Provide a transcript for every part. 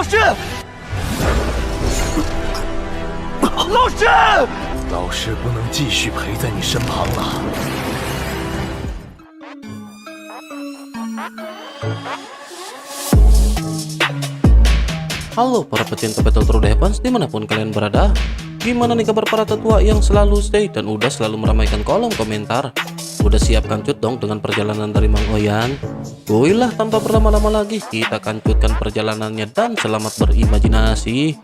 老师，老师，老师不能继续陪在你身旁了。Halo para pecinta Battle True Defense dimanapun kalian berada. Gimana nih kabar para tetua yang selalu stay dan udah selalu meramaikan kolom komentar? Udah siap kancut dong dengan perjalanan dari Mang Oyan? Wuilah, tanpa berlama-lama lagi kita kancutkan perjalanannya dan selamat berimajinasi.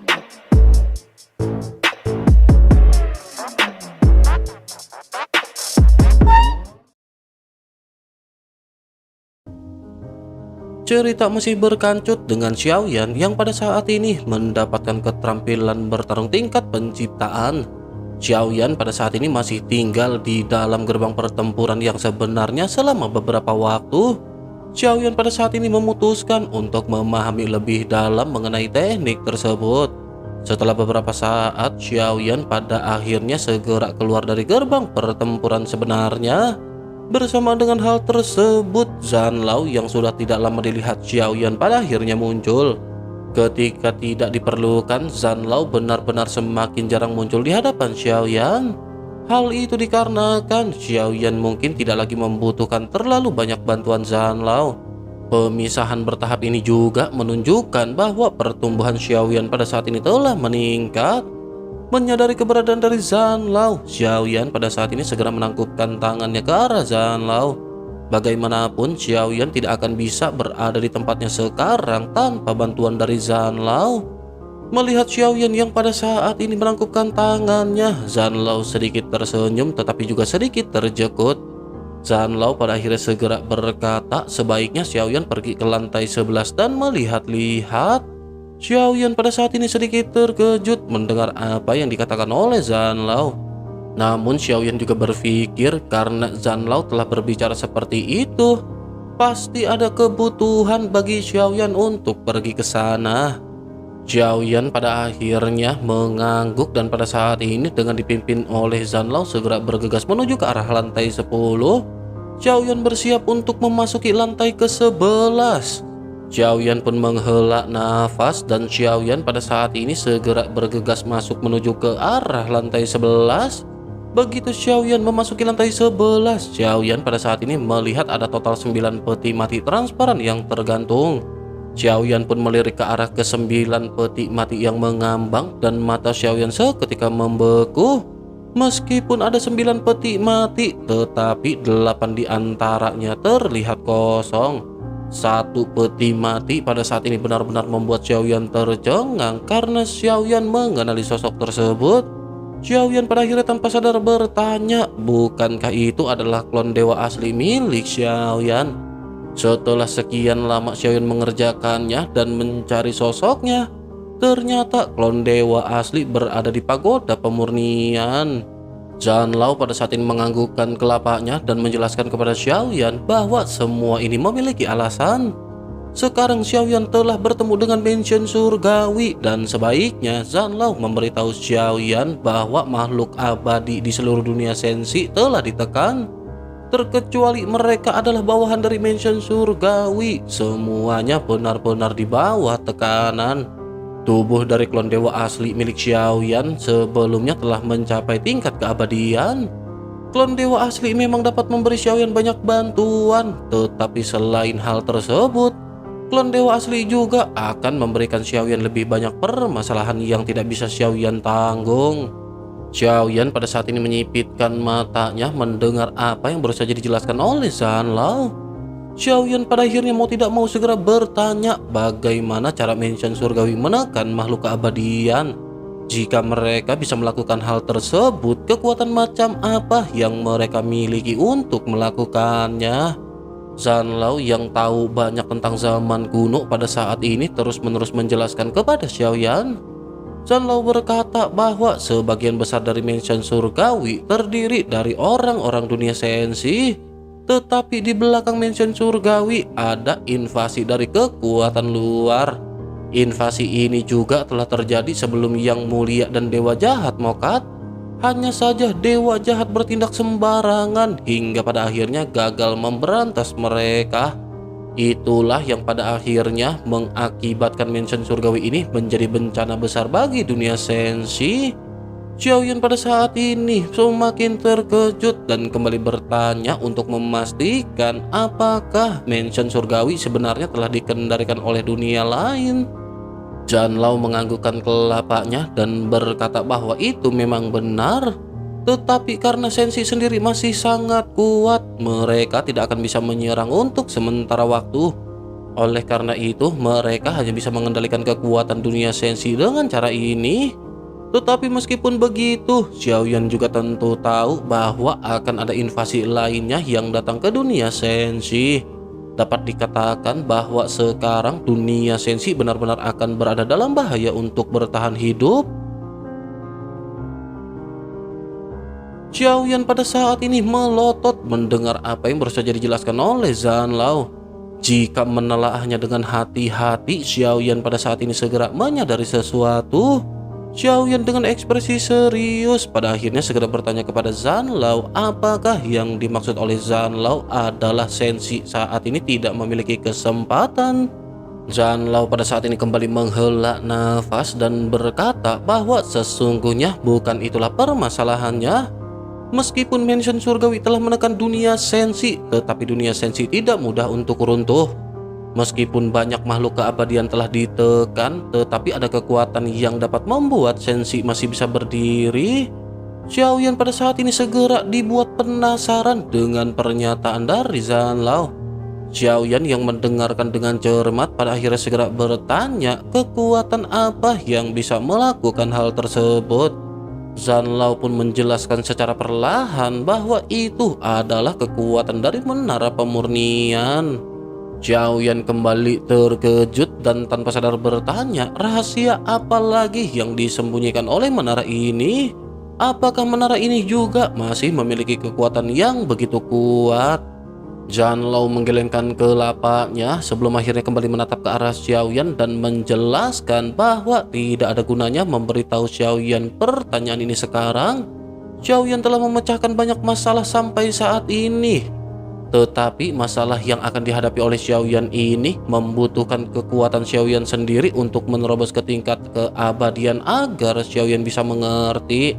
Cerita masih berkancut dengan Xiaoyan yang pada saat ini mendapatkan keterampilan bertarung tingkat penciptaan. Xiaoyan pada saat ini masih tinggal di dalam gerbang pertempuran yang sebenarnya selama beberapa waktu. Xiaoyan pada saat ini memutuskan untuk memahami lebih dalam mengenai teknik tersebut. Setelah beberapa saat, Xiaoyan pada akhirnya segera keluar dari gerbang pertempuran sebenarnya. Bersama dengan hal tersebut, Zanlao yang sudah tidak lama dilihat Xiaoyan pada akhirnya muncul. Ketika tidak diperlukan, Zanlao benar-benar semakin jarang muncul di hadapan Xiaoyan. Hal itu dikarenakan Xiaoyan mungkin tidak lagi membutuhkan terlalu banyak bantuan Zanlao. Pemisahan bertahap ini juga menunjukkan bahwa pertumbuhan Xiaoyan pada saat ini telah meningkat. Menyadari keberadaan dari Zanlao, Xiaoyan pada saat ini segera menangkupkan tangannya ke arah Zanlao. Bagaimanapun, Xiaoyan tidak akan bisa berada di tempatnya sekarang tanpa bantuan dari Zanlao. Melihat Xiaoyan yang pada saat ini menangkupkan tangannya, Zanlao sedikit tersenyum tetapi juga sedikit terjekut. Zanlao pada akhirnya segera berkata sebaiknya Xiaoyan pergi ke lantai 11 dan melihat-lihat. Xiaoyan pada saat ini sedikit terkejut mendengar apa yang dikatakan oleh Zanlao. Namun Xiaoyan juga berpikir karena Zanlao telah berbicara seperti itu, pasti ada kebutuhan bagi Xiaoyan untuk pergi ke sana. Xiaoyan pada akhirnya mengangguk dan pada saat ini dengan dipimpin oleh Zanlao segera bergegas menuju ke arah lantai 10. Xiaoyan bersiap untuk memasuki lantai ke-11. Xiaoyan pun menghela nafas dan Xiaoyan pada saat ini segera bergegas masuk menuju ke arah lantai 11. Begitu Xiaoyan memasuki lantai 11, Xiaoyan pada saat ini melihat ada total 9 peti mati transparan yang tergantung. Xiaoyan pun melirik ke arah ke-9 peti mati yang mengambang dan mata Xiaoyan seketika membeku. Meskipun ada 9 peti mati, tetapi 8 diantaranya terlihat kosong. Satu peti mati pada saat ini benar-benar membuat Xiaoyan tercengang karena Xiaoyan mengenali sosok tersebut. Xiaoyan pada akhirnya tanpa sadar bertanya, bukankah itu adalah klon dewa asli milik Xiaoyan? Setelah sekian lama Xiaoyan mengerjakannya dan mencari sosoknya, ternyata klon dewa asli berada di pagoda pemurnian. Zanlao pada saat ini menganggukkan kelapanya dan menjelaskan kepada Xiaoyan bahwa semua ini memiliki alasan. Sekarang Xiaoyan telah bertemu dengan mansion surgawi dan sebaiknya Zanlao memberitahu Xiaoyan bahwa makhluk abadi di seluruh dunia sensi telah ditekan. Terkecuali mereka adalah bawahan dari mansion surgawi, semuanya benar-benar di bawah tekanan. Tubuh dari klon dewa asli milik Xiaoyan sebelumnya telah mencapai tingkat keabadian. Klon dewa asli memang dapat memberi Xiaoyan banyak bantuan, tetapi selain hal tersebut, klon dewa asli juga akan memberikan Xiaoyan lebih banyak permasalahan yang tidak bisa Xiaoyan tanggung. Xiaoyan pada saat ini menyipitkan matanya mendengar apa yang baru saja dijelaskan oleh Zanlao. Xiaoyan pada akhirnya mau tidak mau segera bertanya bagaimana cara mansion surgawi menekan makhluk keabadian. Jika mereka bisa melakukan hal tersebut, kekuatan macam apa yang mereka miliki untuk melakukannya? Zanlao yang tahu banyak tentang zaman kuno pada saat ini terus-menerus menjelaskan kepada Xiaoyan. Zanlao berkata bahwa sebagian besar dari mansion surgawi terdiri dari orang-orang dunia sensi. Tetapi di belakang mansion surgawi ada invasi dari kekuatan luar. Invasi ini juga telah terjadi sebelum Yang Mulia dan Dewa Jahat Mokat. Hanya saja Dewa Jahat bertindak sembarangan hingga pada akhirnya gagal memberantas mereka. Itulah yang pada akhirnya mengakibatkan mansion surgawi ini menjadi bencana besar bagi dunia sensi. Xiaoyan pada saat ini semakin terkejut dan kembali bertanya untuk memastikan apakah mansion surgawi sebenarnya telah dikendalikan oleh dunia lain. Zanlao menganggukkan kelapanya dan berkata bahwa itu memang benar. Tetapi karena sensi sendiri masih sangat kuat, mereka tidak akan bisa menyerang untuk sementara waktu. Oleh karena itu, mereka hanya bisa mengendalikan kekuatan dunia sensi dengan cara ini. Tetapi meskipun begitu, Xiaoyan juga tentu tahu bahwa akan ada invasi lainnya yang datang ke dunia sensi. Dapat dikatakan bahwa sekarang dunia sensi benar-benar akan berada dalam bahaya untuk bertahan hidup. Xiaoyan pada saat ini melotot mendengar apa yang baru saja dijelaskan oleh Zanlao. Jika menelaahnya dengan hati-hati, Xiaoyan pada saat ini segera menyadari sesuatu. Xiaoyan dengan ekspresi serius pada akhirnya segera bertanya kepada Zanlao apakah yang dimaksud oleh Zanlao adalah sensi saat ini tidak memiliki kesempatan. Zanlao pada saat ini kembali menghela nafas dan berkata bahwa sesungguhnya bukan itulah permasalahannya. Meskipun mansion surgawi telah menekan dunia sensi, tetapi dunia sensi tidak mudah untuk runtuh. Meskipun banyak makhluk keabadian telah ditekan, tetapi ada kekuatan yang dapat membuat sensi masih bisa berdiri. Xiaoyan pada saat ini segera dibuat penasaran dengan pernyataan dari Zanlao. Xiaoyan yang mendengarkan dengan cermat pada akhirnya segera bertanya kekuatan apa yang bisa melakukan hal tersebut. Zanlao pun menjelaskan secara perlahan bahwa itu adalah kekuatan dari menara pemurnian. Xiaoyan kembali terkejut dan tanpa sadar bertanya, rahasia apa lagi yang disembunyikan oleh menara ini? Apakah menara ini juga masih memiliki kekuatan yang begitu kuat? Zanlao menggelengkan kelapanya sebelum akhirnya kembali menatap ke arah Xiaoyan dan menjelaskan bahwa tidak ada gunanya memberitahu Xiaoyan pertanyaan ini sekarang. Xiaoyan telah memecahkan banyak masalah sampai saat ini. Tetapi masalah yang akan dihadapi oleh Xiaoyan ini membutuhkan kekuatan Xiaoyan sendiri untuk menerobos ke tingkat keabadian agar Xiaoyan bisa mengerti.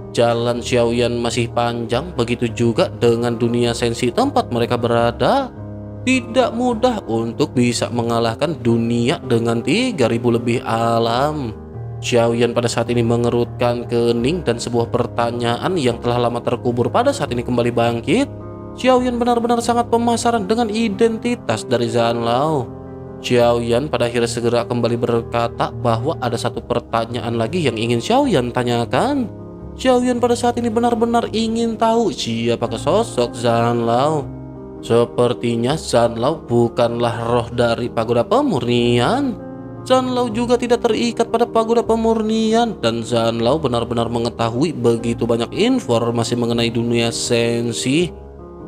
Jalan Xiaoyan masih panjang, begitu juga dengan dunia sensi tempat mereka berada. Tidak mudah untuk bisa mengalahkan dunia dengan 3000 lebih alam. Xiaoyan pada saat ini mengerutkan kening dan sebuah pertanyaan yang telah lama terkubur pada saat ini kembali bangkit. Xiaoyan benar-benar sangat penasaran dengan identitas dari Zanlao. Xiaoyan pada akhirnya segera kembali berkata bahwa ada satu pertanyaan lagi yang ingin Xiaoyan tanyakan. Xiaoyan pada saat ini benar-benar ingin tahu siapakah sosok Zanlao. Sepertinya Zanlao bukanlah roh dari pagoda pemurnian. Zanlao juga tidak terikat pada pagoda pemurnian dan Zanlao benar-benar mengetahui begitu banyak informasi mengenai dunia sensi.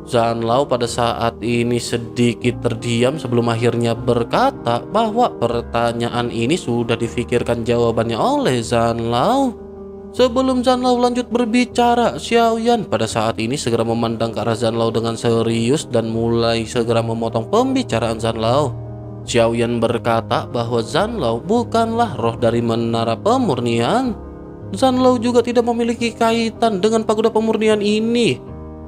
Zanlao pada saat ini sedikit terdiam sebelum akhirnya berkata bahwa pertanyaan ini sudah difikirkan jawabannya oleh Zanlao. Sebelum Zanlao lanjut berbicara, Xiaoyan pada saat ini segera memandang ke arah Zanlao dengan serius dan mulai segera memotong pembicaraan Zanlao. Xiaoyan berkata bahwa Zanlao bukanlah roh dari menara pemurnian. Zanlao juga tidak memiliki kaitan dengan pagoda pemurnian ini.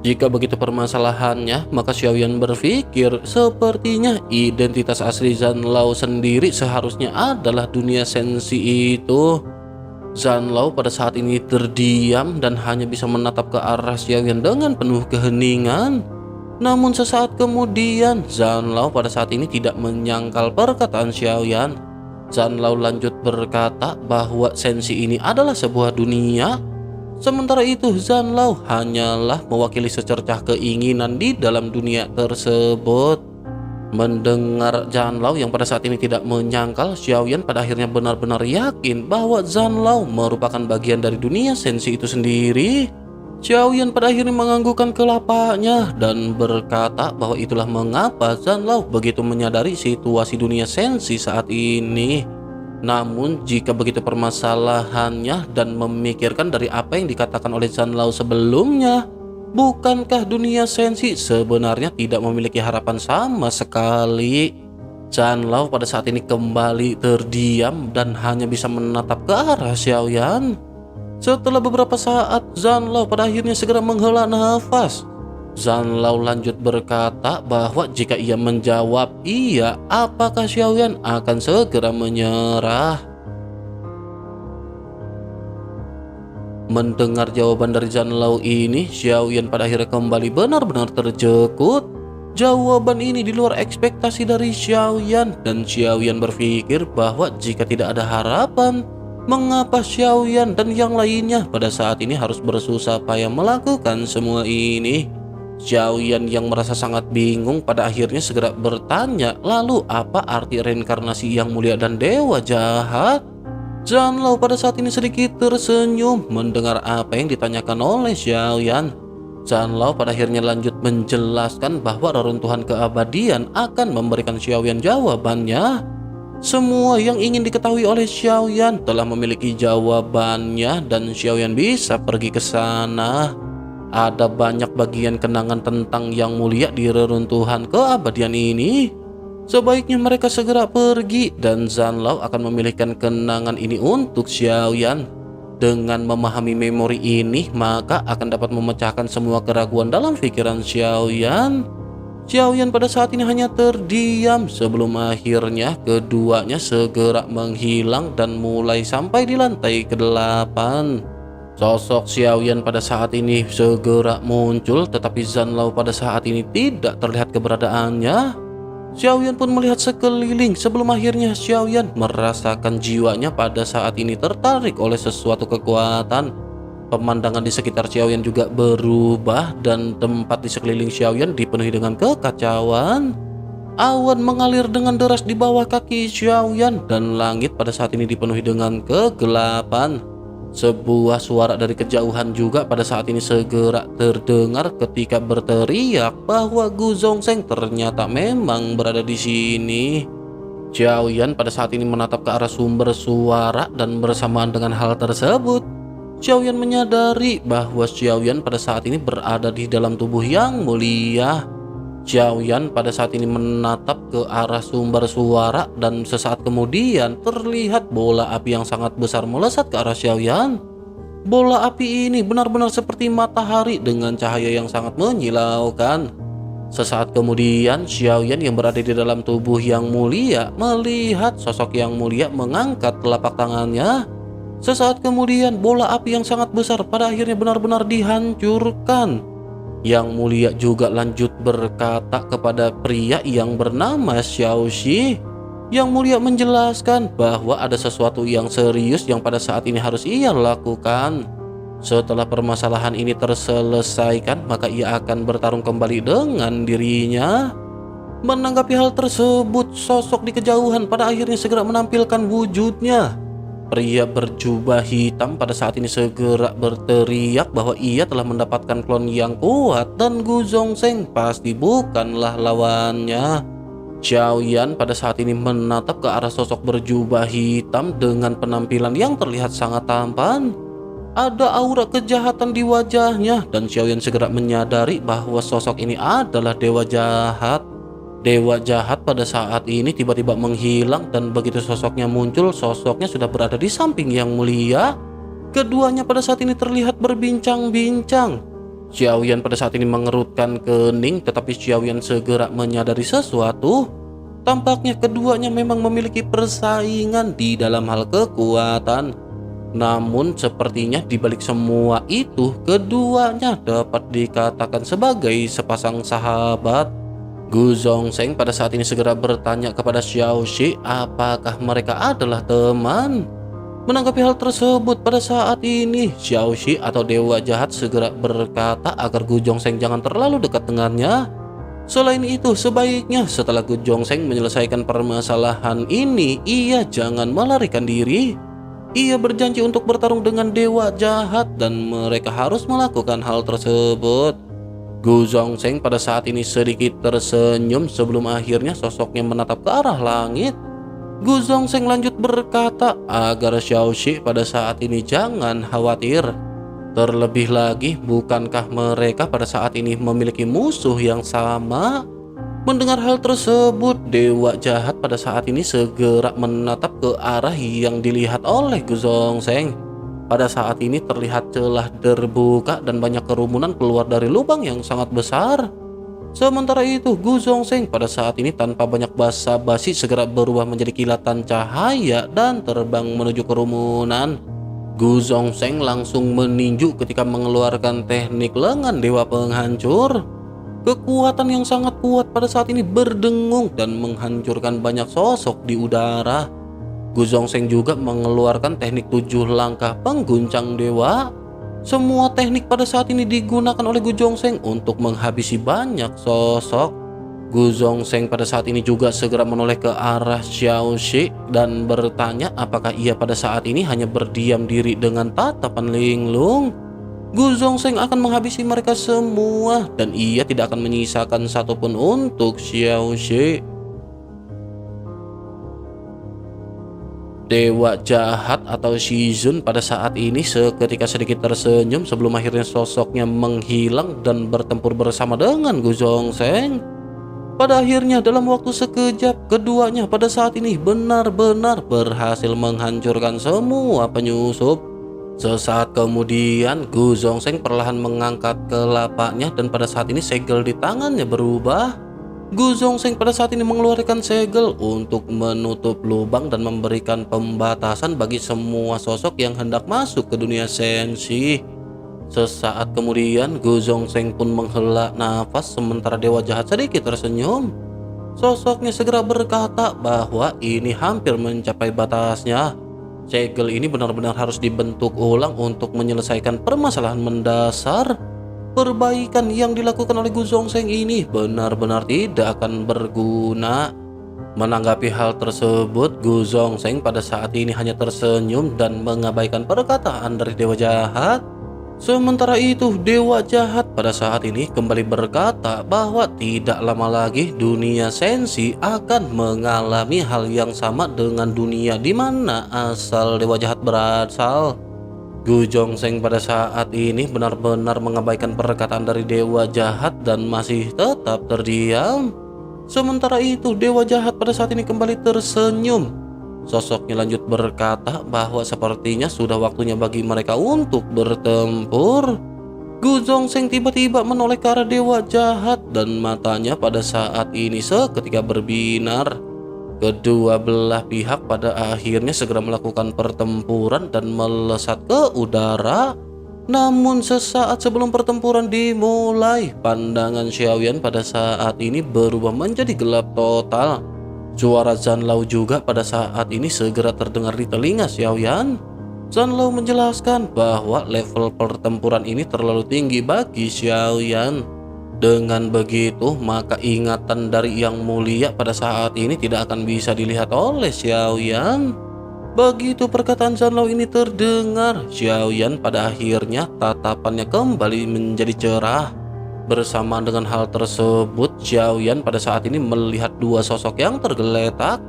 Jika begitu permasalahannya, maka Xiaoyan berpikir sepertinya identitas asli Zanlao sendiri seharusnya adalah dunia sensi itu. Zanlao pada saat ini terdiam dan hanya bisa menatap ke arah Xiaoyan dengan penuh keheningan. Namun sesaat kemudian, Zanlao pada saat ini tidak menyangkal perkataan Xiaoyan. Zanlao lanjut berkata bahwa sensi ini adalah sebuah dunia. Sementara itu, Zanlao hanyalah mewakili secercah keinginan di dalam dunia tersebut. Mendengar Zanlao yang pada saat ini tidak menyangkal, Xiaoyan pada akhirnya benar-benar yakin bahwa Zanlao merupakan bagian dari dunia sensi itu sendiri. Xiaoyan pada akhirnya menganggukkan kelapanya dan berkata bahwa itulah mengapa Zanlao begitu menyadari situasi dunia sensi saat ini. Namun jika begitu permasalahannya dan memikirkan dari apa yang dikatakan oleh Zanlao sebelumnya, Bukankah dunia sensi sebenarnya tidak memiliki harapan sama sekali? Zanlao pada saat ini kembali terdiam dan hanya bisa menatap ke arah Xiaoyan. Setelah beberapa saat, Zanlao pada akhirnya segera menghela nafas. Zanlao lanjut berkata bahwa jika ia menjawab iya, apakah Xiaoyan akan segera menyerah? Mendengar jawaban dari Zanlao ini, Xiaoyan pada akhirnya kembali benar-benar terjekut. Jawaban ini di luar ekspektasi dari Xiaoyan, dan Xiaoyan berpikir bahwa jika tidak ada harapan, mengapa Xiaoyan dan yang lainnya pada saat ini harus bersusah payah melakukan semua ini? Xiaoyan yang merasa sangat bingung pada akhirnya segera bertanya, lalu apa arti reinkarnasi yang mulia dan dewa jahat? Zanlao pada saat ini sedikit tersenyum mendengar apa yang ditanyakan oleh Xiaoyan. Zanlao pada akhirnya lanjut menjelaskan bahwa reruntuhan keabadian akan memberikan Xiaoyan jawabannya. Semua yang ingin diketahui oleh Xiaoyan telah memiliki jawabannya dan Xiaoyan bisa pergi ke sana. Ada banyak bagian kenangan tentang yang mulia di reruntuhan keabadian ini. Sebaiknya mereka segera pergi dan Zanlao akan memilihkan kenangan ini untuk Xiaoyan. Dengan memahami memori ini, maka akan dapat memecahkan semua keraguan dalam pikiran Xiaoyan. Xiaoyan pada saat ini hanya terdiam sebelum akhirnya keduanya segera menghilang dan mulai sampai di lantai ke-8. Sosok Xiaoyan pada saat ini segera muncul, tetapi Zanlao pada saat ini tidak terlihat keberadaannya. Xiaoyan pun melihat sekeliling sebelum akhirnya Xiaoyan merasakan jiwanya pada saat ini tertarik oleh sesuatu kekuatan. Pemandangan di sekitar Xiaoyan juga berubah dan tempat di sekeliling Xiaoyan dipenuhi dengan kekacauan. Awan mengalir dengan deras di bawah kaki Xiaoyan dan langit pada saat ini dipenuhi dengan kegelapan. Sebuah suara dari kejauhan juga pada saat ini segera terdengar ketika berteriak bahwa Gu Zhongzheng ternyata memang berada di sini. Xiaoyan pada saat ini menatap ke arah sumber suara dan bersamaan dengan hal tersebut, Xiaoyan menyadari bahwa Xiaoyan pada saat ini berada di dalam tubuh yang mulia. Xiaoyan pada saat ini menatap ke arah sumber suara dan sesaat kemudian terlihat bola api yang sangat besar melesat ke arah Xiaoyan. Bola api ini benar-benar seperti matahari dengan cahaya yang sangat menyilaukan. Sesaat kemudian Xiaoyan yang berada di dalam tubuh yang mulia melihat sosok yang mulia mengangkat telapak tangannya. Sesaat kemudian bola api yang sangat besar pada akhirnya benar-benar dihancurkan. Yang mulia juga lanjut berkata kepada pria yang bernama Xiaoxi. Yang mulia menjelaskan bahwa ada sesuatu yang serius yang pada saat ini harus ia lakukan. Setelah permasalahan ini terselesaikan, maka ia akan bertarung kembali dengan dirinya. Menanggapi hal tersebut, sosok di kejauhan pada akhirnya segera menampilkan wujudnya. Pria berjubah hitam pada saat ini segera berteriak bahwa ia telah mendapatkan klon yang kuat dan Gu Zhongzheng pasti bukanlah lawannya. Xiaoyan pada saat ini menatap ke arah sosok berjubah hitam dengan penampilan yang terlihat sangat tampan. Ada aura kejahatan di wajahnya dan Xiaoyan segera menyadari bahwa sosok ini adalah dewa jahat. Dewa jahat pada saat ini tiba-tiba menghilang dan begitu sosoknya muncul, sosoknya sudah berada di samping yang mulia. Keduanya pada saat ini terlihat berbincang-bincang. Xiaoyan pada saat ini mengerutkan kening, tetapi Xiaoyan segera menyadari sesuatu. Tampaknya keduanya memang memiliki persaingan di dalam hal kekuatan. Namun sepertinya di balik semua itu, keduanya dapat dikatakan sebagai sepasang sahabat. Gu Zhongzheng pada saat ini segera bertanya kepada Xiaoxi apakah mereka adalah teman. Menanggapi hal tersebut pada saat ini, Xiaoxi atau dewa jahat segera berkata agar Gu Zhongzheng jangan terlalu dekat dengannya. Selain itu, sebaiknya setelah Gu Zhongzheng menyelesaikan permasalahan ini, ia jangan melarikan diri. Ia berjanji untuk bertarung dengan dewa jahat dan mereka harus melakukan hal tersebut. Gu Zhongzheng pada saat ini sedikit tersenyum sebelum akhirnya sosoknya menatap ke arah langit. Gu Zhongzheng lanjut berkata agar Xiaoxi pada saat ini jangan khawatir. Terlebih lagi, bukankah mereka pada saat ini memiliki musuh yang sama? Mendengar hal tersebut, dewa jahat pada saat ini segera menatap ke arah yang dilihat oleh Gu Zhongzheng. Pada saat ini terlihat celah terbuka dan banyak kerumunan keluar dari lubang yang sangat besar. Sementara itu, Gu Zhongzheng pada saat ini tanpa banyak basa-basi segera berubah menjadi kilatan cahaya dan terbang menuju kerumunan. Gu Zhongzheng langsung meninju ketika mengeluarkan teknik lengan dewa penghancur. Kekuatan yang sangat kuat pada saat ini berdengung dan menghancurkan banyak sosok di udara. Gu Zhongzheng juga mengeluarkan teknik 7 langkah pengguncang dewa. Semua teknik pada saat ini digunakan oleh Gu Zhongzheng untuk menghabisi banyak sosok. Gu Zhongzheng pada saat ini juga segera menoleh ke arah Xiao Shi dan bertanya apakah ia pada saat ini hanya berdiam diri dengan tatapan linglung. Gu Zhongzheng akan menghabisi mereka semua dan ia tidak akan menyisakan satupun untuk Xiao Shi. Dewa jahat atau Shizun pada saat ini seketika sedikit tersenyum sebelum akhirnya sosoknya menghilang dan bertempur bersama dengan Gu Zhongzheng. Pada akhirnya dalam waktu sekejap, keduanya pada saat ini benar-benar berhasil menghancurkan semua penyusup. Sesaat kemudian, Gu Zhongzheng perlahan mengangkat kelapanya dan pada saat ini segel di tangannya berubah. Gu Zhongzheng pada saat ini mengeluarkan segel untuk menutup lubang dan memberikan pembatasan bagi semua sosok yang hendak masuk ke dunia sensi. Sesaat kemudian, Gu Zhongzheng pun menghela nafas sementara dewa jahat sedikit tersenyum. Sosoknya segera berkata bahwa ini hampir mencapai batasnya. Segel ini benar-benar harus dibentuk ulang untuk menyelesaikan permasalahan mendasar. Perbaikan yang dilakukan oleh Gu Zhongzheng ini benar-benar tidak akan berguna. Menanggapi hal tersebut, Gu Zhongzheng pada saat ini hanya tersenyum dan mengabaikan perkataan dari dewa jahat. Sementara itu, dewa jahat pada saat ini kembali berkata bahwa tidak lama lagi dunia sensi akan mengalami hal yang sama dengan dunia di mana asal dewa jahat berasal. Gu Zhongzheng pada saat ini benar-benar mengabaikan perkataan dari dewa jahat dan masih tetap terdiam. Sementara itu, dewa jahat pada saat ini kembali tersenyum. Sosoknya lanjut berkata bahwa sepertinya sudah waktunya bagi mereka untuk bertempur. Gu Zhongzheng tiba-tiba menoleh ke arah dewa jahat dan matanya pada saat ini seketika berbinar. Kedua belah pihak pada akhirnya segera melakukan pertempuran dan melesat ke udara. Namun sesaat sebelum pertempuran dimulai, pandangan Xiaoyan pada saat ini berubah menjadi gelap total. Suara Zanlao juga pada saat ini segera terdengar di telinga Xiaoyan. Zanlao menjelaskan bahwa level pertempuran ini terlalu tinggi bagi Xiaoyan. Dengan begitu, maka ingatan dari Yang Mulia pada saat ini tidak akan bisa dilihat oleh Xiaoyan. Begitu perkataan Zanlao ini terdengar, Xiaoyan pada akhirnya tatapannya kembali menjadi cerah. Bersamaan dengan hal tersebut, Xiaoyan pada saat ini melihat dua sosok yang tergeletak.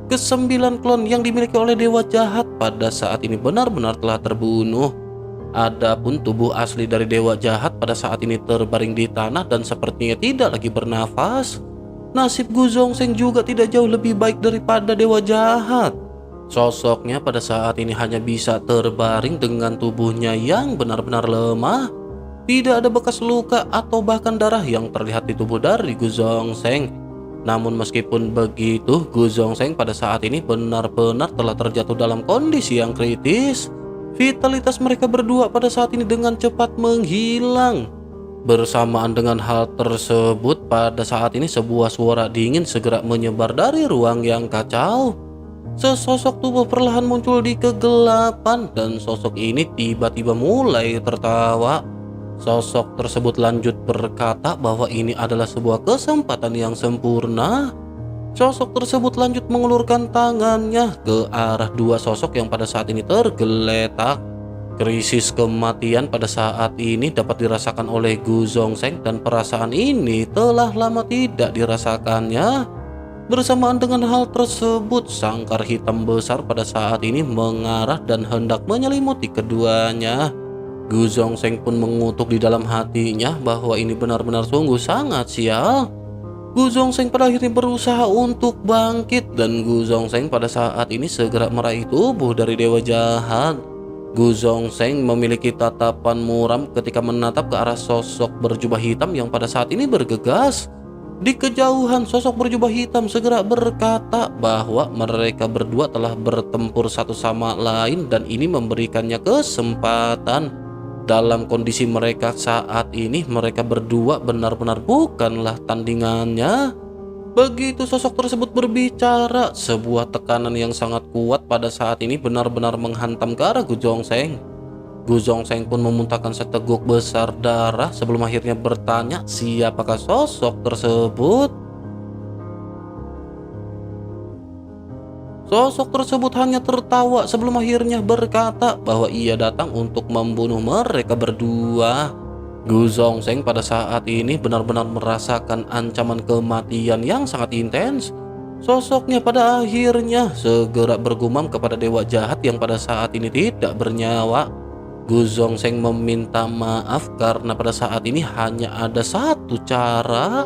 Kesembilan klon yang dimiliki oleh dewa jahat pada saat ini benar-benar telah terbunuh. Adapun tubuh asli dari dewa jahat pada saat ini terbaring di tanah dan sepertinya tidak lagi bernafas. Nasib Gu Zhongzheng juga tidak jauh lebih baik daripada dewa jahat. Sosoknya pada saat ini hanya bisa terbaring dengan tubuhnya yang benar-benar lemah. Tidak ada bekas luka atau bahkan darah yang terlihat di tubuh dari Gu Zhongzheng. Namun meskipun begitu, Gu Zhongzheng pada saat ini benar-benar telah terjatuh dalam kondisi yang kritis. Vitalitas mereka berdua pada saat ini dengan cepat menghilang. Bersamaan dengan hal tersebut, pada saat ini sebuah suara dingin segera menyebar dari ruang yang kacau. Sesosok tubuh perlahan muncul di kegelapan dan sosok ini tiba-tiba mulai tertawa. Sosok tersebut lanjut berkata bahwa ini adalah sebuah kesempatan yang sempurna. Sosok tersebut lanjut mengulurkan tangannya ke arah dua sosok yang pada saat ini tergeletak. Krisis kematian pada saat ini dapat dirasakan oleh Gu Zhongzheng dan perasaan ini telah lama tidak dirasakannya. Bersamaan dengan hal tersebut, sangkar hitam besar pada saat ini mengarah dan hendak menyelimuti keduanya. Gu Zhongsheng pun mengutuk di dalam hatinya bahwa ini benar-benar sungguh sangat sial. Gu Zhongsheng pada akhirnya berusaha untuk bangkit dan Gu Zhongsheng pada saat ini segera meraih tubuh dari dewa jahat. Gu Zhongsheng memiliki tatapan muram ketika menatap ke arah sosok berjubah hitam yang pada saat ini bergegas. Di kejauhan, sosok berjubah hitam segera berkata bahwa mereka berdua telah bertempur satu sama lain dan ini memberikannya kesempatan. Dalam kondisi mereka saat ini, mereka berdua benar-benar bukanlah tandingannya. Begitu sosok tersebut berbicara, sebuah tekanan yang sangat kuat pada saat ini benar-benar menghantam ke arah Gu Zhongsheng. Gu Zhongsheng pun memuntahkan seteguk besar darah sebelum akhirnya bertanya siapakah sosok tersebut. Sosok tersebut hanya tertawa sebelum akhirnya berkata bahwa ia datang untuk membunuh mereka berdua. Gu Zhongsheng pada saat ini benar-benar merasakan ancaman kematian yang sangat intens. Sosoknya pada akhirnya segera bergumam kepada dewa jahat yang pada saat ini tidak bernyawa. Gu Zhongsheng meminta maaf karena pada saat ini hanya ada satu cara.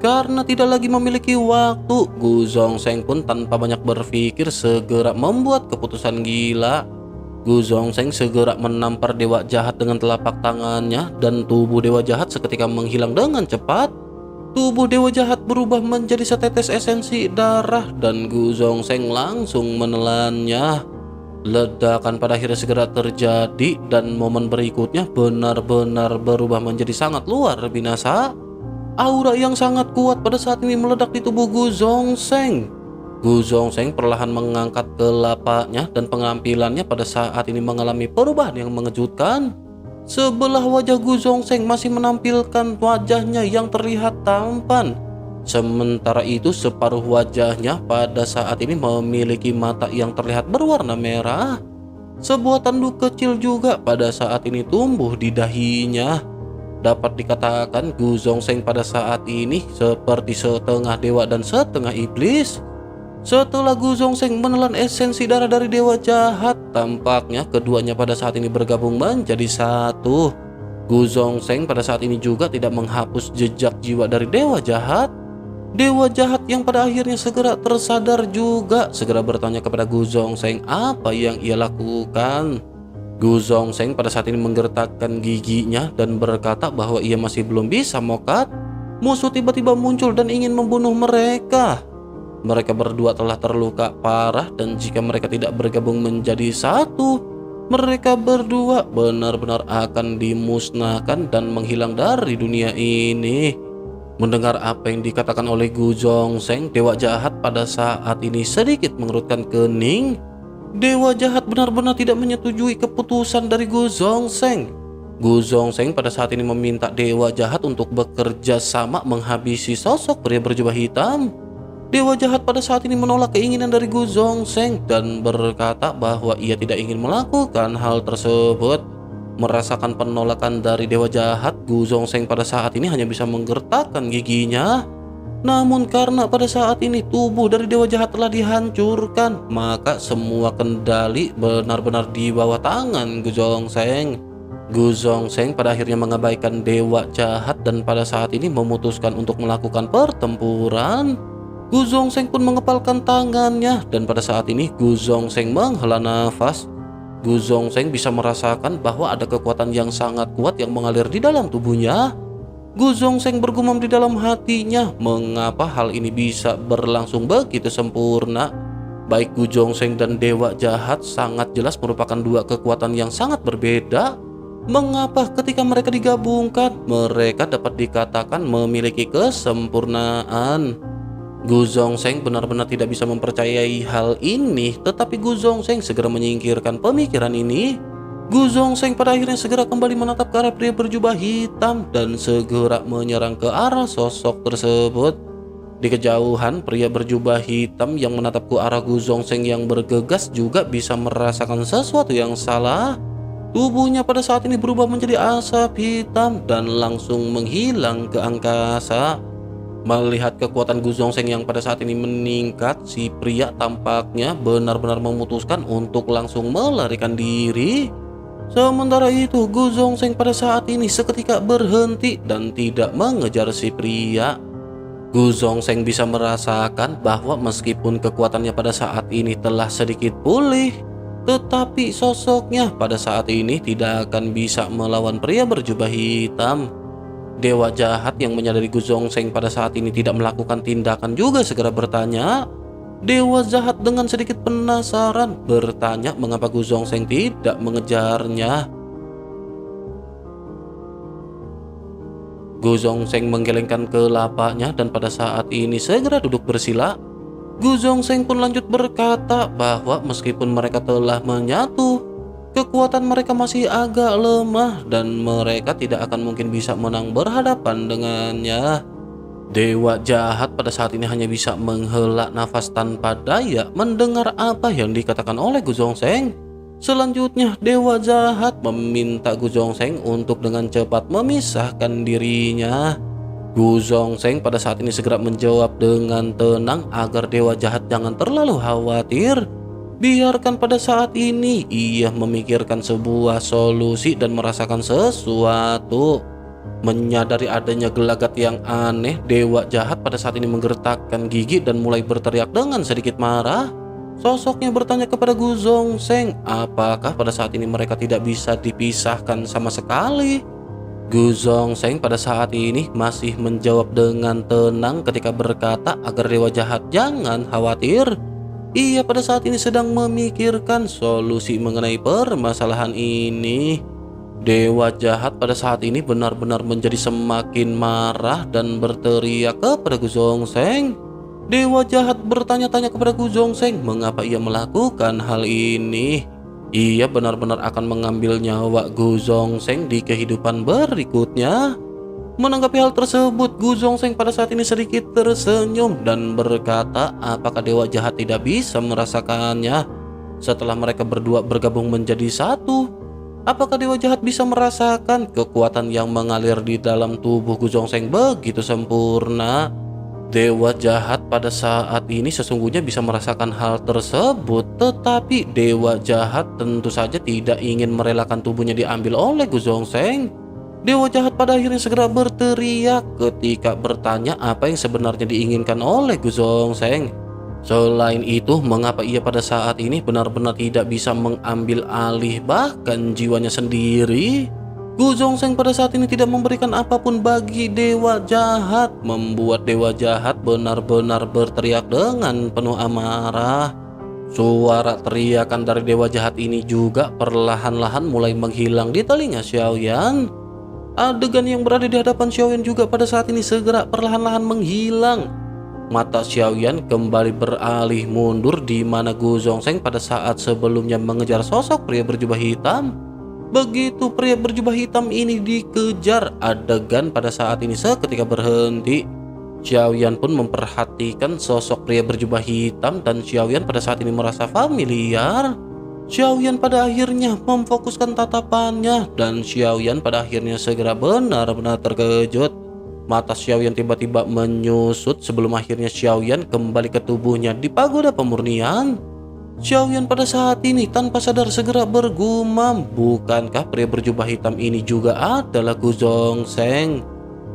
Karena tidak lagi memiliki waktu, Gu Zhongsheng pun tanpa banyak berpikir segera membuat keputusan gila. Gu Zhongsheng segera menampar dewa jahat dengan telapak tangannya dan tubuh dewa jahat seketika menghilang dengan cepat. Tubuh dewa jahat berubah menjadi setetes esensi darah dan Gu Zhongsheng langsung menelannya. Ledakan pada akhirnya segera terjadi dan momen berikutnya benar-benar berubah menjadi sangat luar binasa. Aura yang sangat kuat pada saat ini meledak di tubuh Gu Zhongsheng. Gu Zhongsheng perlahan mengangkat kelapanya dan pengampilannya pada saat ini mengalami perubahan yang mengejutkan. Sebelah wajah Gu Zhongsheng masih menampilkan wajahnya yang terlihat tampan. Sementara itu separuh wajahnya pada saat ini memiliki mata yang terlihat berwarna merah. Sebuah tanduk kecil juga pada saat ini tumbuh di dahinya. Dapat dikatakan Gu Zhongsheng pada saat ini seperti setengah dewa dan setengah iblis. Setelah Gu Zhongsheng menelan esensi darah dari dewa jahat, tampaknya keduanya pada saat ini bergabung menjadi satu. Gu Zhongsheng pada saat ini juga tidak menghapus jejak jiwa dari dewa jahat. Dewa jahat yang pada akhirnya segera tersadar juga segera bertanya kepada Gu Zhongsheng apa yang ia lakukan. Gu Zhongsheng pada saat ini menggertakkan giginya dan berkata bahwa ia masih belum bisa mokat. Musuh tiba-tiba muncul dan ingin membunuh mereka. Mereka berdua telah terluka parah dan jika mereka tidak bergabung menjadi satu, mereka berdua benar-benar akan dimusnahkan dan menghilang dari dunia ini. Mendengar apa yang dikatakan oleh Gu Zhongsheng, dewa jahat pada saat ini sedikit mengerutkan kening. Dewa jahat benar-benar tidak menyetujui keputusan dari Gu Zhongsheng. Gu Zhongsheng pada saat ini meminta dewa jahat untuk bekerja sama menghabisi sosok pria berjubah hitam. Dewa jahat pada saat ini menolak keinginan dari Gu Zhongsheng dan berkata bahwa ia tidak ingin melakukan hal tersebut. Merasakan penolakan dari dewa jahat, Gu Zhongsheng pada saat ini hanya bisa menggertakkan giginya. Namun karena pada saat ini tubuh dari dewa jahat telah dihancurkan, maka semua kendali benar-benar di bawah tangan Gu Zhongsheng. Gu Zhongsheng pada akhirnya mengabaikan dewa jahat dan pada saat ini memutuskan untuk melakukan pertempuran. Gu Zhongsheng pun mengepalkan tangannya dan pada saat ini Gu Zhongsheng menghela nafas. Gu Zhongsheng bisa merasakan bahwa ada kekuatan yang sangat kuat yang mengalir di dalam tubuhnya. Gu Zhongsheng bergumam di dalam hatinya, mengapa hal ini bisa berlangsung begitu sempurna? Baik Gu Zhongsheng dan dewa jahat sangat jelas merupakan dua kekuatan yang sangat berbeda. Mengapa ketika mereka digabungkan, mereka dapat dikatakan memiliki kesempurnaan? Gu Zhongsheng benar-benar tidak bisa mempercayai hal ini, tetapi Gu Zhongsheng segera menyingkirkan pemikiran ini. Gu Zhongsheng pada akhirnya segera kembali menatap ke arah pria berjubah hitam dan segera menyerang ke arah sosok tersebut. Di kejauhan, pria berjubah hitam yang menatap ke arah Gu Zhongsheng yang bergegas juga bisa merasakan sesuatu yang salah. Tubuhnya pada saat ini berubah menjadi asap hitam dan langsung menghilang ke angkasa. Melihat kekuatan Gu Zhongsheng yang pada saat ini meningkat, si pria tampaknya benar-benar memutuskan untuk langsung melarikan diri. Sementara itu, Gu Zhongzheng pada saat ini seketika berhenti dan tidak mengejar si pria. Gu Zhongzheng bisa merasakan bahwa meskipun kekuatannya pada saat ini telah sedikit pulih, tetapi sosoknya pada saat ini tidak akan bisa melawan pria berjubah hitam. Dewa jahat yang menyadari Gu Zhongzheng pada saat ini tidak melakukan tindakan juga segera bertanya. Dewa jahat dengan sedikit penasaran bertanya mengapa Gu Zhongzheng tidak mengejarnya. Gu Zhongzheng menggelengkan kelapanya dan pada saat ini segera duduk bersila. Gu Zhongzheng pun lanjut berkata bahwa meskipun mereka telah menyatu, kekuatan mereka masih agak lemah dan mereka tidak akan mungkin bisa menang berhadapan dengannya. Dewa jahat pada saat ini hanya bisa menghela nafas tanpa daya mendengar apa yang dikatakan oleh Gu Zhongzheng. Selanjutnya, Dewa jahat meminta Gu Zhongzheng untuk dengan cepat memisahkan dirinya. Gu Zhongzheng pada saat ini segera menjawab dengan tenang agar Dewa jahat jangan terlalu khawatir. Biarkan pada saat ini ia memikirkan sebuah solusi dan merasakan sesuatu. Menyadari adanya gelagat yang aneh, Dewa jahat pada saat ini menggertakkan gigi dan mulai berteriak dengan sedikit marah. Sosoknya bertanya kepada Gu Zhongzheng, apakah pada saat ini mereka tidak bisa dipisahkan sama sekali? Gu Zhongzheng pada saat ini masih menjawab dengan tenang ketika berkata agar Dewa jahat jangan khawatir. Ia pada saat ini sedang memikirkan solusi mengenai permasalahan ini. Dewa jahat pada saat ini benar-benar menjadi semakin marah dan berteriak kepada Gu Zhongzheng. Dewa jahat bertanya-tanya kepada Gu Zhongzheng mengapa ia melakukan hal ini. Ia benar-benar akan mengambil nyawa Gu Zhongzheng di kehidupan berikutnya. Menanggapi hal tersebut, Gu Zhongzheng pada saat ini sedikit tersenyum dan berkata apakah Dewa jahat tidak bisa merasakannya setelah mereka berdua bergabung menjadi satu. Apakah Dewa jahat bisa merasakan kekuatan yang mengalir di dalam tubuh Gu Zhongzheng begitu sempurna? Dewa jahat pada saat ini sesungguhnya bisa merasakan hal tersebut, tetapi Dewa jahat tentu saja tidak ingin merelakan tubuhnya diambil oleh Gu Zhongzheng. Dewa jahat pada akhirnya segera berteriak ketika bertanya apa yang sebenarnya diinginkan oleh Gu Zhongzheng. Selain itu, mengapa ia pada saat ini benar-benar tidak bisa mengambil alih bahkan jiwanya sendiri? Gu Zhongzheng pada saat ini tidak memberikan apapun bagi Dewa jahat, membuat Dewa jahat benar-benar berteriak dengan penuh amarah. Suara teriakan dari Dewa jahat ini juga perlahan-lahan mulai menghilang di telinga Xiaoyan. Adegan yang berada di hadapan Xiaoyan juga pada saat ini segera perlahan-lahan menghilang. Mata Xiaoyan kembali beralih mundur di mana Gu Zhongzheng pada saat sebelumnya mengejar sosok pria berjubah hitam. Begitu pria berjubah hitam ini dikejar, adegan pada saat ini seketika berhenti. Xiaoyan pun memperhatikan sosok pria berjubah hitam dan Xiaoyan pada saat ini merasa familiar. Xiaoyan pada akhirnya memfokuskan tatapannya dan Xiaoyan pada akhirnya segera benar-benar terkejut. Mata Xiaoyan tiba-tiba menyusut sebelum akhirnya Xiaoyan kembali ke tubuhnya di pagoda pemurnian. Xiaoyan pada saat ini tanpa sadar segera bergumam, bukankah pria berjubah hitam ini juga adalah Gu Zhongzheng?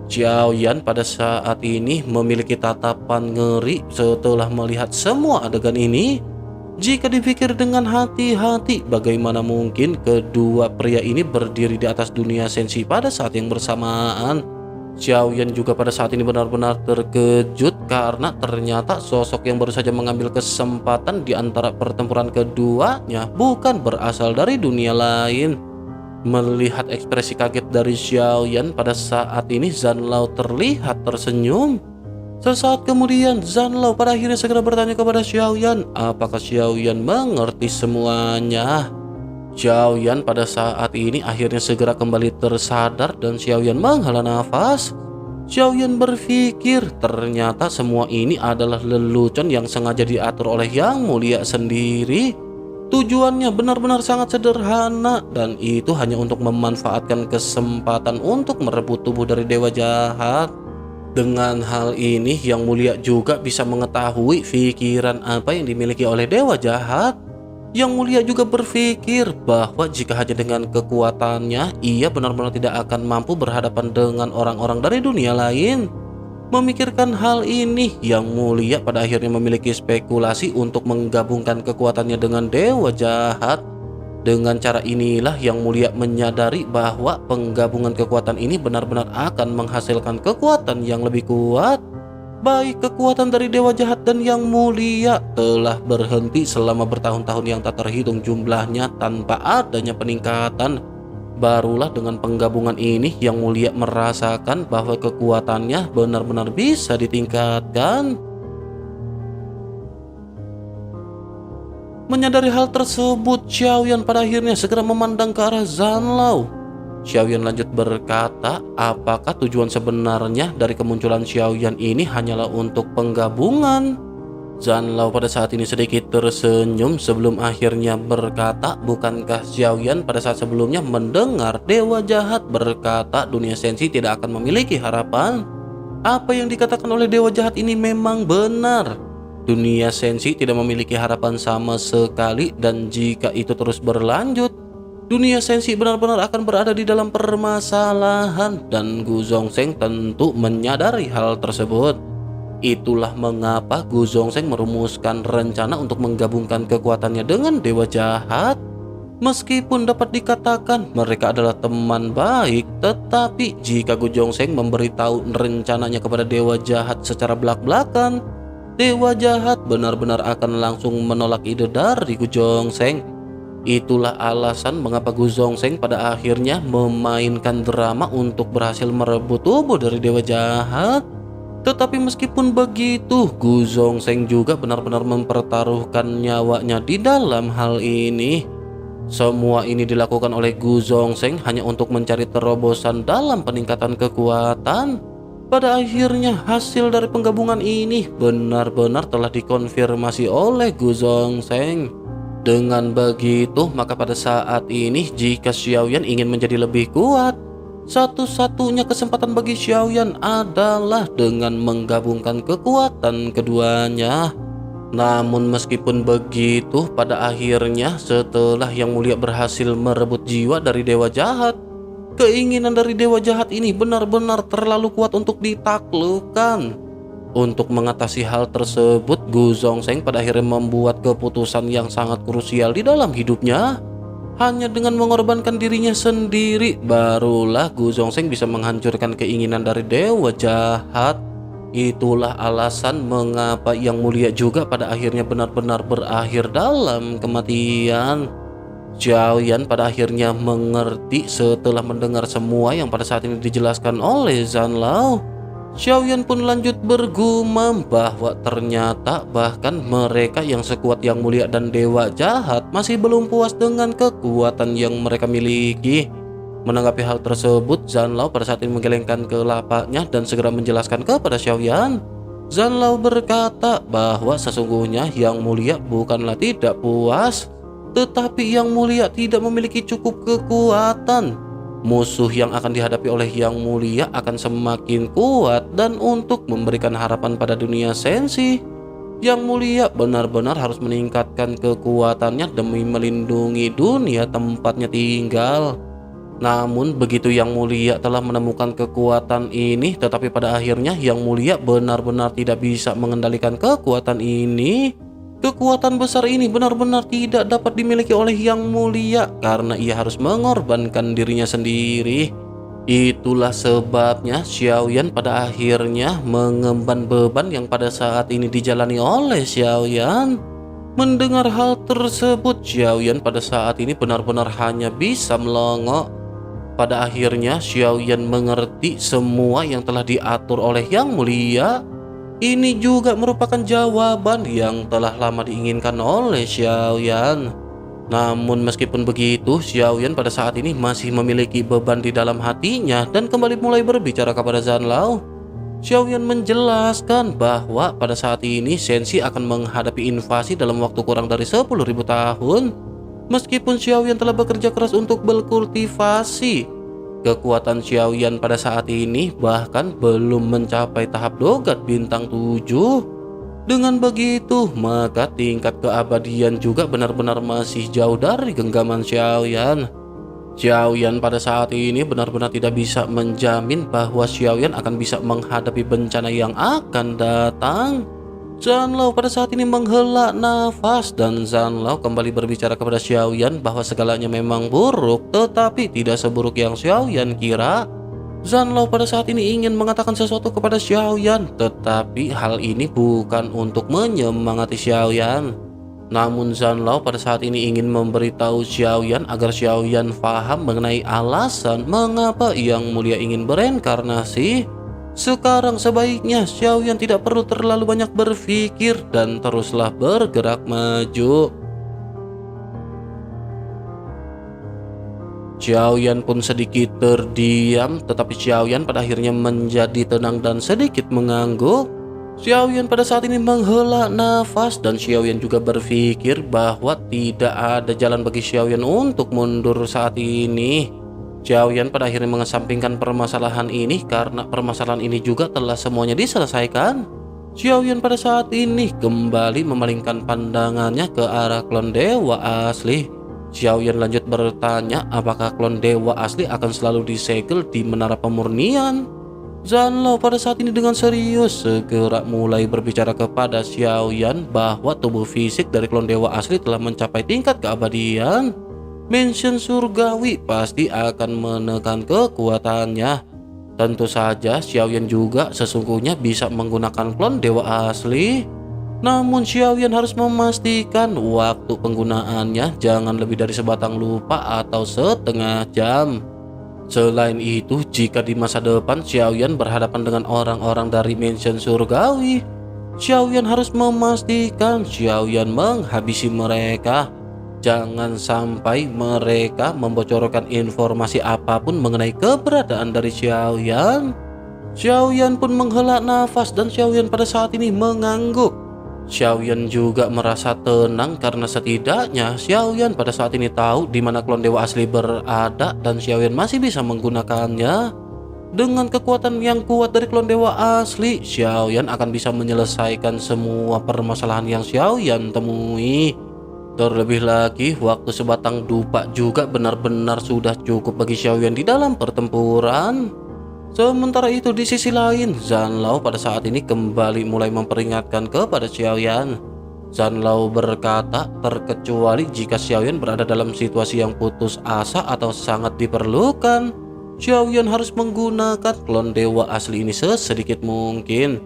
Xiaoyan pada saat ini memiliki tatapan ngeri setelah melihat semua adegan ini. Jika dipikir dengan hati-hati, bagaimana mungkin kedua pria ini berdiri di atas dunia sensi pada saat yang bersamaan? Xiaoyan juga pada saat ini benar-benar terkejut karena ternyata sosok yang baru saja mengambil kesempatan di antara pertempuran keduanya bukan berasal dari dunia lain. Melihat ekspresi kaget dari Xiaoyan pada saat ini, Zanlao terlihat tersenyum. Sesaat kemudian Zanlao pada akhirnya segera bertanya kepada Xiaoyan apakah Xiaoyan mengerti semuanya. Xiaoyan pada saat ini akhirnya segera kembali tersadar dan Xiaoyan menghela nafas. Xiaoyan berpikir ternyata semua ini adalah lelucon yang sengaja diatur oleh Yang Mulia sendiri. Tujuannya benar-benar sangat sederhana dan itu hanya untuk memanfaatkan kesempatan untuk merebut tubuh dari Dewa jahat. Dengan hal ini Yang Mulia juga bisa mengetahui pikiran apa yang dimiliki oleh Dewa jahat. Yang Mulia juga berpikir bahwa jika hanya dengan kekuatannya, ia benar-benar tidak akan mampu berhadapan dengan orang-orang dari dunia lain. Memikirkan hal ini, Yang Mulia pada akhirnya memiliki spekulasi untuk menggabungkan kekuatannya dengan dewa jahat. Dengan cara inilah Yang Mulia menyadari bahwa penggabungan kekuatan ini benar-benar akan menghasilkan kekuatan yang lebih kuat. Baik kekuatan dari dewa jahat dan Yang Mulia telah berhenti selama bertahun-tahun yang tak terhitung jumlahnya tanpa adanya peningkatan. Barulah dengan penggabungan ini Yang Mulia merasakan bahwa kekuatannya benar-benar bisa ditingkatkan. Menyadari hal tersebut, Xiaoyan pada akhirnya segera memandang ke arah Zanlao. Xiaoyan lanjut berkata, apakah tujuan sebenarnya dari kemunculan Xiaoyan ini hanyalah untuk penggabungan? Zanlao pada saat ini sedikit tersenyum sebelum akhirnya berkata, bukankah Xiaoyan pada saat sebelumnya mendengar dewa jahat berkata dunia sensi tidak akan memiliki harapan? Apa yang dikatakan oleh dewa jahat ini memang benar. Dunia sensi tidak memiliki harapan sama sekali, dan jika itu terus berlanjut, dunia sensi benar-benar akan berada di dalam permasalahan, dan Gu Zhongzheng tentu menyadari hal tersebut. Itulah mengapa Gu Zhongzheng merumuskan rencana untuk menggabungkan kekuatannya dengan dewa jahat. Meskipun dapat dikatakan mereka adalah teman baik, tetapi jika Gu Zhongzheng memberitahu rencananya kepada dewa jahat secara belak-belakan, dewa jahat benar-benar akan langsung menolak ide dari Gu Zhongzheng. Itulah alasan mengapa Gu Zhongzheng pada akhirnya memainkan drama untuk berhasil merebut tubuh dari dewa jahat. Tetapi meskipun begitu, Gu Zhongzheng juga benar-benar mempertaruhkan nyawanya di dalam hal ini. Semua ini dilakukan oleh Gu Zhongzheng hanya untuk mencari terobosan dalam peningkatan kekuatan. Pada akhirnya hasil dari penggabungan ini benar-benar telah dikonfirmasi oleh Gu Zhongzheng. Dengan begitu, maka pada saat ini jika Xiaoyan ingin menjadi lebih kuat, satu-satunya kesempatan bagi Xiaoyan adalah dengan menggabungkan kekuatan keduanya. Namun meskipun begitu, pada akhirnya setelah Yang Mulia berhasil merebut jiwa dari dewa jahat, keinginan dari dewa jahat ini benar-benar terlalu kuat untuk ditaklukkan. Untuk mengatasi hal tersebut, Gu Zhongzheng pada akhirnya membuat keputusan yang sangat krusial di dalam hidupnya. Hanya dengan mengorbankan dirinya sendiri, barulah Gu Zhongzheng bisa menghancurkan keinginan dari dewa jahat. Itulah alasan mengapa Yang Mulia juga pada akhirnya benar-benar berakhir dalam kematian. Xiaoyan pada akhirnya mengerti setelah mendengar semua yang pada saat ini dijelaskan oleh Zanlao. Xiaoyan pun lanjut bergumam bahwa ternyata bahkan mereka yang sekuat Yang Mulia dan dewa jahat masih belum puas dengan kekuatan yang mereka miliki. Menanggapi hal tersebut, Zanlao pada saat ini menggelengkan kelapanya dan segera menjelaskan kepada Xiaoyan. Zanlao berkata bahwa sesungguhnya Yang Mulia bukanlah tidak puas, tetapi Yang Mulia tidak memiliki cukup kekuatan. Musuh yang akan dihadapi oleh Yang Mulia akan semakin kuat, dan untuk memberikan harapan pada dunia sensi, Yang Mulia benar-benar harus meningkatkan kekuatannya demi melindungi dunia tempatnya tinggal. Namun begitu Yang Mulia telah menemukan kekuatan ini, tetapi pada akhirnya Yang Mulia benar-benar tidak bisa mengendalikan kekuatan ini. Kekuatan besar ini benar-benar tidak dapat dimiliki oleh Yang Mulia karena ia harus mengorbankan dirinya sendiri. Itulah sebabnya Xiaoyan pada akhirnya mengemban beban yang pada saat ini dijalani oleh Xiaoyan. Mendengar hal tersebut, Xiaoyan pada saat ini benar-benar hanya bisa melongo. Pada akhirnya Xiaoyan mengerti semua yang telah diatur oleh Yang Mulia. Ini juga merupakan jawaban yang telah lama diinginkan oleh Xiaoyan. Namun meskipun begitu, Xiaoyan pada saat ini masih memiliki beban di dalam hatinya dan kembali mulai berbicara kepada Zanlao. Xiaoyan menjelaskan bahwa pada saat ini Sensi akan menghadapi invasi dalam waktu kurang dari 10.000 tahun. Meskipun Xiaoyan telah bekerja keras untuk berkultivasi, kekuatan Xiaoyan pada saat ini bahkan belum mencapai tahap dogat bintang 7. Dengan begitu, maka tingkat keabadian juga benar-benar masih jauh dari genggaman Xiaoyan. Xiaoyan pada saat ini benar-benar tidak bisa menjamin bahwa Xiaoyan akan bisa menghadapi bencana yang akan datang. Zanlao pada saat ini menghela nafas dan Zanlao kembali berbicara kepada Xiaoyan bahwa segalanya memang buruk, tetapi tidak seburuk yang Xiaoyan kira. Zanlao pada saat ini ingin mengatakan sesuatu kepada Xiaoyan, tetapi hal ini bukan untuk menyemangati Xiaoyan. Namun Zanlao pada saat ini ingin memberitahu Xiaoyan agar Xiaoyan paham mengenai alasan mengapa Yang Mulia ingin bereinkarnasi. Sekarang sebaiknya Xiaoyan tidak perlu terlalu banyak berpikir dan teruslah bergerak maju. Xiaoyan pun sedikit terdiam, tetapi Xiaoyan pada akhirnya menjadi tenang dan sedikit mengangguk. Xiaoyan pada saat ini menghela nafas dan Xiaoyan juga berpikir bahwa tidak ada jalan bagi Xiaoyan untuk mundur saat ini. Xiaoyan pada akhirnya mengesampingkan permasalahan ini karena permasalahan ini juga telah semuanya diselesaikan. Xiaoyan pada saat ini kembali memalingkan pandangannya ke arah klon dewa asli. Xiaoyan lanjut bertanya apakah klon dewa asli akan selalu disegel di menara pemurnian. Zanlao pada saat ini dengan serius segera mulai berbicara kepada Xiaoyan bahwa tubuh fisik dari klon dewa asli telah mencapai tingkat keabadian. Mansion surgawi pasti akan menekan kekuatannya. Tentu saja Xiaoyan juga sesungguhnya bisa menggunakan klon dewa asli. Namun Xiaoyan harus memastikan waktu penggunaannya jangan lebih dari sebatang lupa atau setengah jam. Selain itu, jika di masa depan Xiaoyan berhadapan dengan orang-orang dari mansion surgawi, Xiaoyan harus memastikan Xiaoyan menghabisi mereka. Jangan sampai mereka membocorkan informasi apapun mengenai keberadaan dari Xiaoyan. Xiaoyan pun menghela nafas dan Xiaoyan pada saat ini mengangguk. Xiaoyan juga merasa tenang karena setidaknya Xiaoyan pada saat ini tahu di mana klon dewa asli berada dan Xiaoyan masih bisa menggunakannya. Dengan kekuatan yang kuat dari klon dewa asli, Xiaoyan akan bisa menyelesaikan semua permasalahan yang Xiaoyan temui. Terlebih lagi, waktu sebatang dupa juga benar-benar sudah cukup bagi Xiaoyan di dalam pertempuran. Sementara itu di sisi lain, Zanlao pada saat ini kembali mulai memperingatkan kepada Xiaoyan. Zanlao berkata, terkecuali jika Xiaoyan berada dalam situasi yang putus asa atau sangat diperlukan, Xiaoyan harus menggunakan klon dewa asli ini sesedikit mungkin.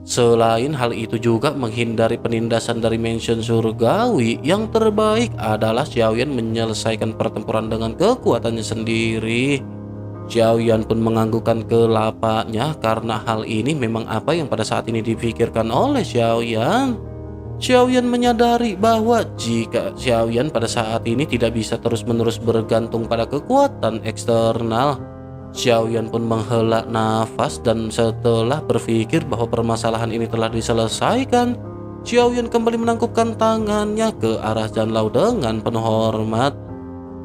Selain hal itu juga menghindari penindasan dari mansion surgawi, yang terbaik adalah Xiaoyan menyelesaikan pertempuran dengan kekuatannya sendiri. Xiaoyan pun menganggukkan kelapanya karena hal ini memang apa yang pada saat ini dipikirkan oleh Xiaoyan. Xiaoyan menyadari bahwa jika Xiaoyan pada saat ini tidak bisa terus-menerus bergantung pada kekuatan eksternal, Xiaoyan pun menghela nafas dan setelah berpikir bahwa permasalahan ini telah diselesaikan, Xiaoyan kembali menangkupkan tangannya ke arah Zanlao dengan penuh hormat.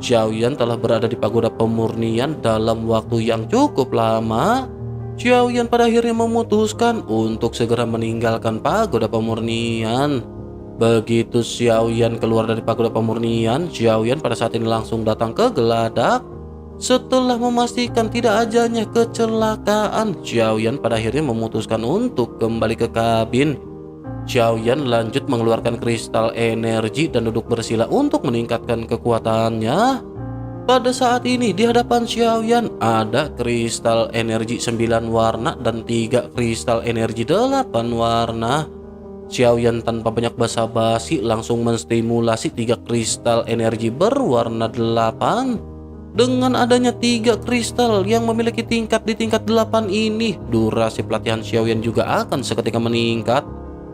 Xiaoyan telah berada di pagoda pemurnian dalam waktu yang cukup lama. Xiaoyan pada akhirnya memutuskan untuk segera meninggalkan pagoda pemurnian. Begitu Xiaoyan keluar dari pagoda pemurnian, Xiaoyan pada saat ini langsung datang ke geladak. Setelah memastikan tidak adanya kecelakaan, Xiaoyan pada akhirnya memutuskan untuk kembali ke kabin. Xiaoyan lanjut mengeluarkan kristal energi dan duduk bersila untuk meningkatkan kekuatannya. Pada saat ini di hadapan Xiaoyan ada kristal energi 9 warna dan 3 kristal energi 8 warna. Xiaoyan tanpa banyak basa-basi langsung menstimulasi 3 kristal energi berwarna 8. Dengan adanya 3 kristal yang memiliki tingkat di tingkat 8 ini, durasi pelatihan Xiaoyan juga akan seketika meningkat.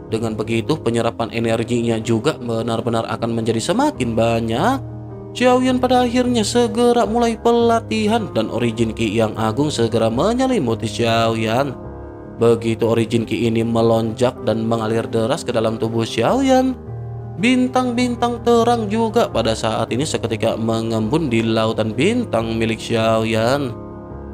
Dengan begitu, penyerapan energinya juga benar-benar akan menjadi semakin banyak. Xiaoyan pada akhirnya segera mulai pelatihan dan origin ki yang agung segera menyelimuti Xiaoyan. Begitu origin ki ini melonjak dan mengalir deras ke dalam tubuh Xiaoyan, bintang-bintang terang juga pada saat ini seketika mengembun di lautan bintang milik Xiaoyan.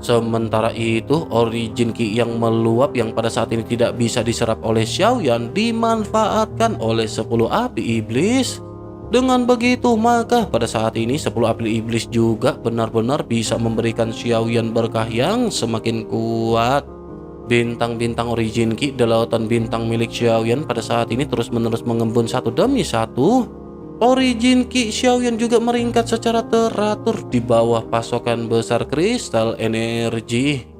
Sementara itu, origin ki yang meluap yang pada saat ini tidak bisa diserap oleh Xiaoyan dimanfaatkan oleh 10 api iblis. Dengan begitu, maka pada saat ini 10 api iblis juga benar-benar bisa memberikan Xiaoyan berkah yang semakin kuat. Bintang-bintang origin ki di lautan bintang milik Xiaoyan pada saat ini terus-menerus mengembun satu demi satu. Origin Ki Xiaoyan juga meringkat secara teratur di bawah pasokan besar kristal energi.